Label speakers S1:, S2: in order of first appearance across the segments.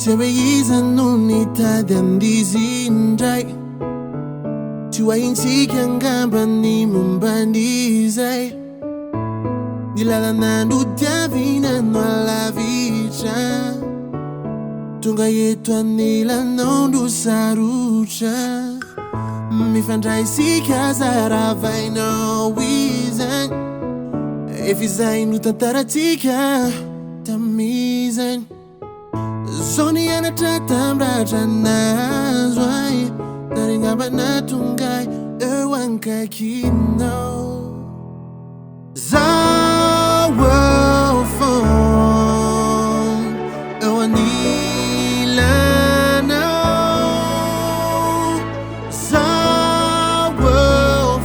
S1: reason only than this in right. To I seek and gambani mumbandizai. Dilala nandu diavina no la vicha. Tunga yetu anila nondu sarucha. Mi fandrai sika zara vai no reason. If it's ainu tantaratika tamizan. Zoni anatatam rajanazwai. Taringa banatungai ewanka kino. Zawo phone ewanila no. Zawo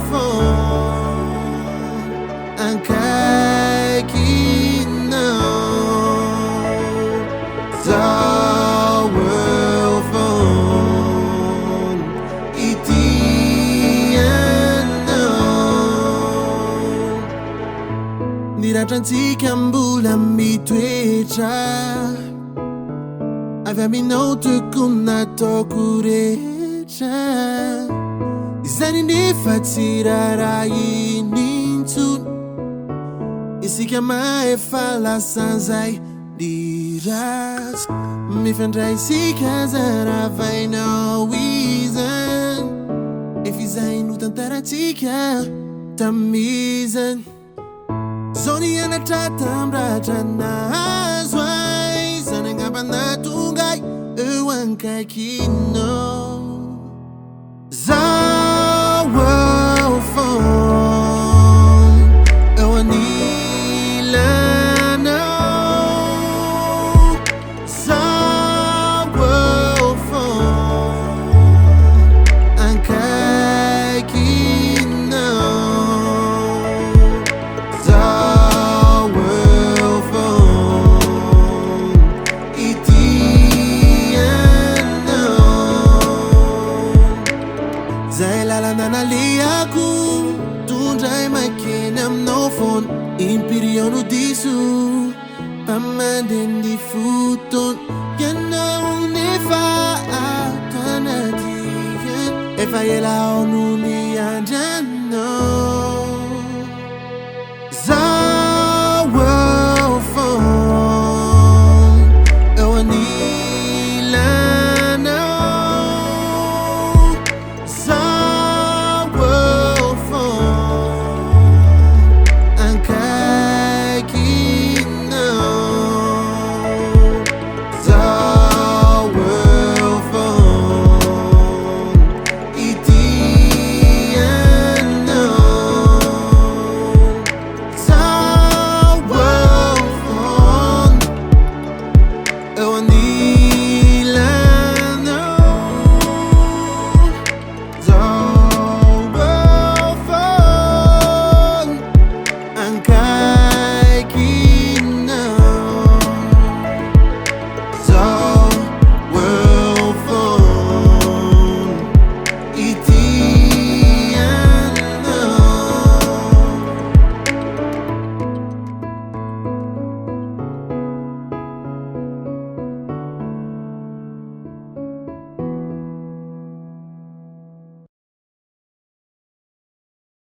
S1: phone ankai kino. Zawo phone itiano. Niratantika mbula mitwecha. Avea minautu kuna tokurecha. Izani nifatira rai nintu. Isika mae fala sanzai diras. Mi fandrai isika zara vai no reason. If izainu tantaratika tamizan. Zoni anatatam rajanazwai. Sananga natungai ewanka kino. Zawo phone ewanila no. Zawo phone ankai kino. Zawo phone itiano. Zailala nanaliaku tundrai makinam no phone. Imperionu disu pamandendi futon. Yana unifa atanatiyan. Efa yela onuni anjano.